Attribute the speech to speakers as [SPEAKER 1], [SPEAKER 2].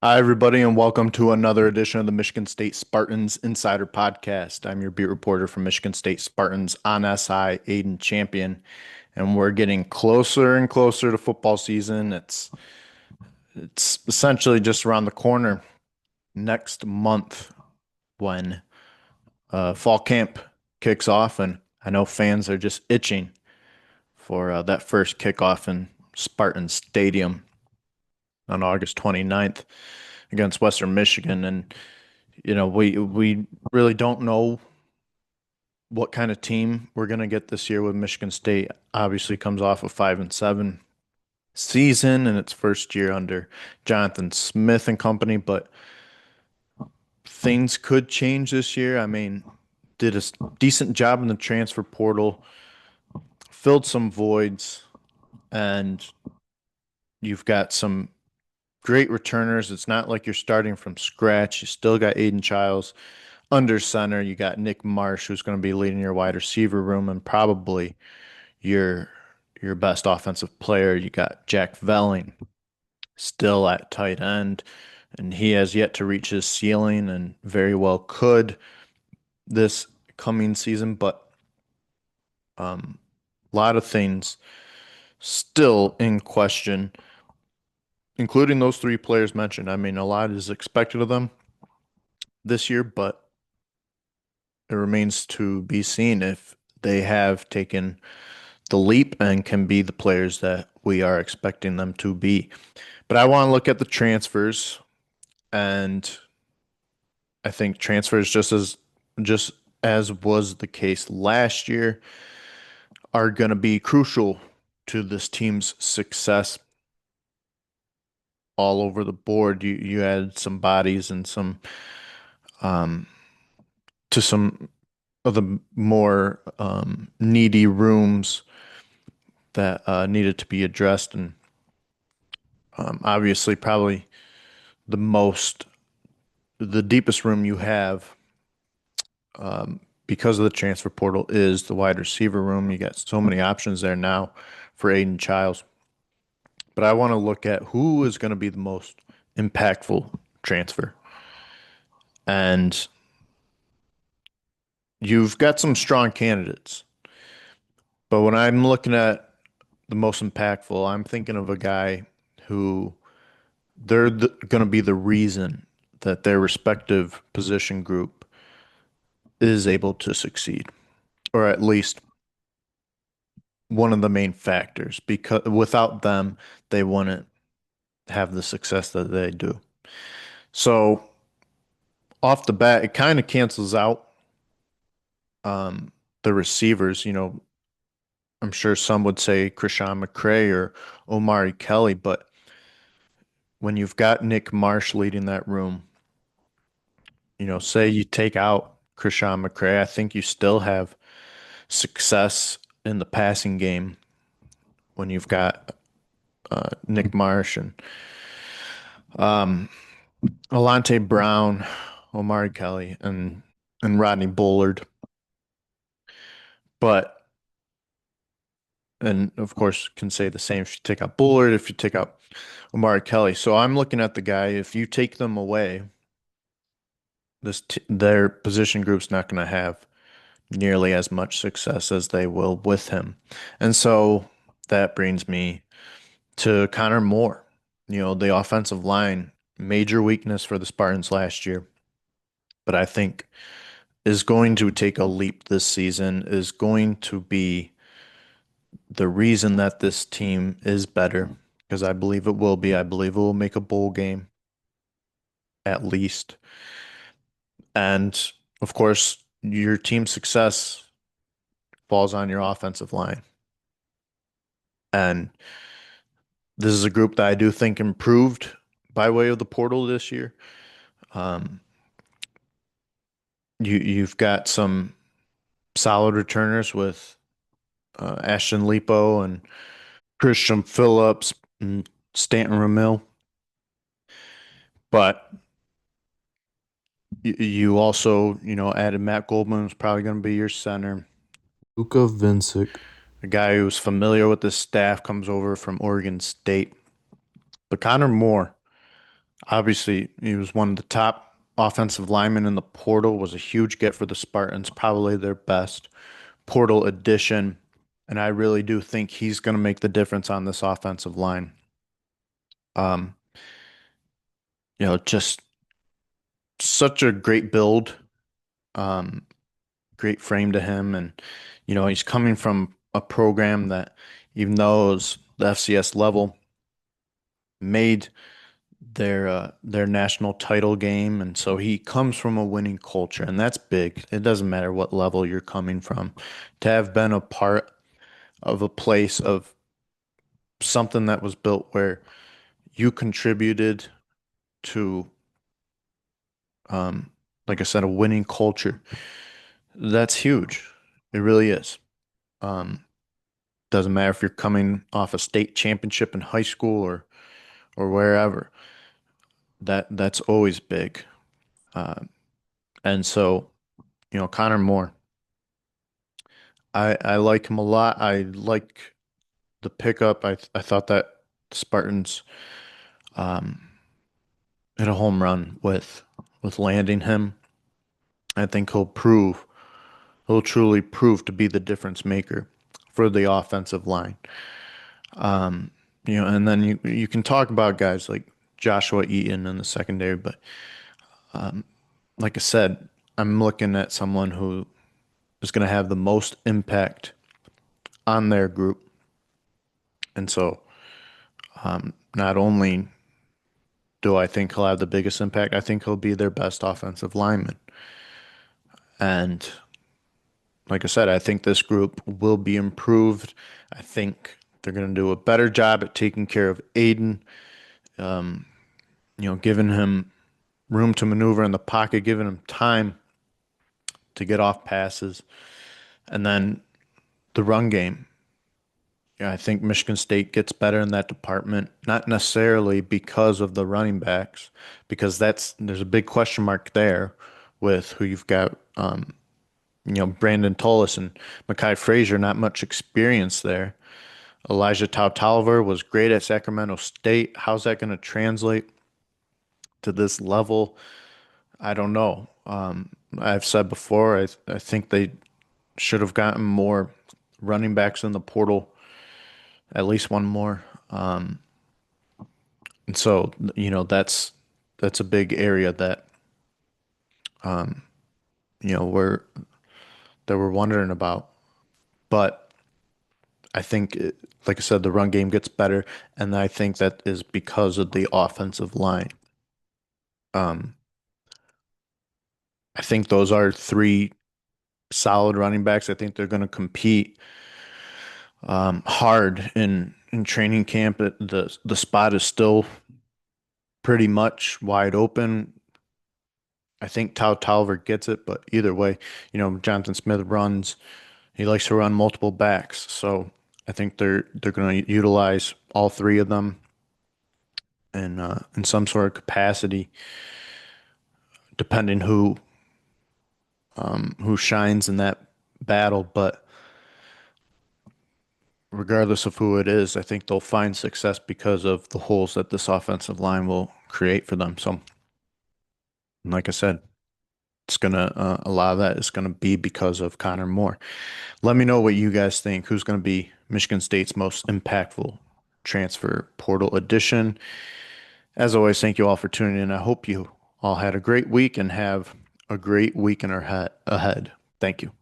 [SPEAKER 1] Hi, everybody, and welcome to another edition of the Michigan State Spartans Insider Podcast. I'm your beat reporter from Michigan State Spartans on SI, Aidan Champion, and we're getting closer and closer to football season. It's essentially just around the corner next month when fall camp kicks off, and I know fans are just itching for that first kickoff in Spartan Stadium on August 29th against Western Michigan. And we really don't know what kind of team we're going to get this year with Michigan State. Obviously comes off a 5-7 season in its first year under Jonathan Smith and company, but things could change this year. I mean, did a decent job in the transfer portal, filled some voids, and you've got some great returners. It's not like you're starting from scratch. You still got Aiden Childs under center. You got Nick Marsh, who's going to be leading your wide receiver room and probably your your best offensive player. You got Jack Velling still at tight end, and he has yet to reach his ceiling and very well could this coming season. But a lot of things still in question, including those three players mentioned. I mean, a lot is expected of them this year, but it remains to be seen if they have taken the leap and can be the players that we are expecting them to be. But I want to look at the transfers, and I think transfers just as was the case last year are going to be crucial to this team's success all over the board. You add some bodies and some um to some of the more needy rooms that needed to be addressed, and obviously probably the most the deepest room you have because of the transfer portal is the wide receiver room. You got so many options there now for Aiden Childs. But I want to look at who is going to be the most impactful transfer. And you've got some strong candidates. But when I'm looking at the most impactful, I'm thinking of a guy who going to be the reason that their respective position group is able to succeed, or at least one of the main factors, because without them, they wouldn't have the success that they do. So off the bat, it kind of cancels out the receivers. I'm sure some would say Krishan McCray or Omari Kelly, but when you've got Nick Marsh leading that room, say you take out Krishan McCray, I think you still have success in the passing game when you've got Nick Marsh and Alante Brown, Omari Kelly, and Rodney Bullard. But and of course can say the same if you take out Bullard, if you take out Omari Kelly. So I'm looking at the guy. If you take them away, their position group's not going to have nearly as much success as they will with him. And so that brings me to Connor Moore. The offensive line, major weakness for the Spartans last year, but I think is going to take a leap this season, is going to be the reason that this team is better, because I believe it will be. I believe it will make a bowl game at least. And of course, your team's success falls on your offensive line. And this is a group that I do think improved by way of the portal this year. Um, you've got some solid returners with Ashton Lipo and Christian Phillips and Stanton Ramil, but you also added Matt Goldman, who's probably going to be your center. Luka Vincic, a guy who's familiar with the staff, comes over from Oregon State. But Connor Moore, Obviously, he was one of the top offensive linemen in the portal, was a huge get for the Spartans, probably their best portal addition. And I really do think he's going to make the difference on this offensive line. Um, just such a great build, um, great frame to him. And, he's coming from a program that, even though it was the FCS level, made their national title game, and so he comes from a winning culture, and that's big. It doesn't matter what level you're coming from. To have been a part of a place of something that was built where you contributed to, um, like I said, a winning culture, that's huge. It really is. Um, doesn't matter if you're coming off a state championship in high school or wherever. That's always big. Uh, and so, Connor Moore. I like him a lot. I like the pickup. I thought that Spartans um, hit a home run with landing him. I think he'll truly prove to be the difference maker for the offensive line. Um, and then you can talk about guys like Joshua Eaton in the secondary, but like I said, I'm looking at someone who is going to have the most impact on their group, and so not only do I think he'll have the biggest impact? I think he'll be their best offensive lineman. And like I said, I think this group will be improved. I think they're going to do a better job at taking care of Aidan, giving him room to maneuver in the pocket, giving him time to get off passes. And then the run game. Yeah, I think Michigan State gets better in that department, not necessarily because of the running backs, because there's a big question mark there with who you've got. Brandon Tullis and Mekhi Frazier, not much experience there. Elijah Tautauver was great at Sacramento State. How's that going to translate to this level? I don't know. I've said before, I think they should have gotten more running backs in the portal, at least one more. And so, that's a big area that you know we're that we're wondering about. But I think, like I said, the run game gets better, and I think that is because of the offensive line. Um, I think those are three solid running backs. I think they're going to compete hard in training camp. The spot is still pretty much wide open. I think Tolliver gets it, but either way, Jonathan Smith runs. He likes to run multiple backs, so I think they're going to utilize all three of them in some sort of capacity, depending who shines in that battle. But regardless of who it is, I think they'll find success because of the holes that this offensive line will create for them. So, like I said, it's gonna a lot of that is gonna be because of Connor Moore. Let me know what you guys think. Who's gonna be Michigan State's most impactful transfer portal addition? As always, thank you all for tuning in. I hope you all had a great week and have a great week in our ahead. Thank you.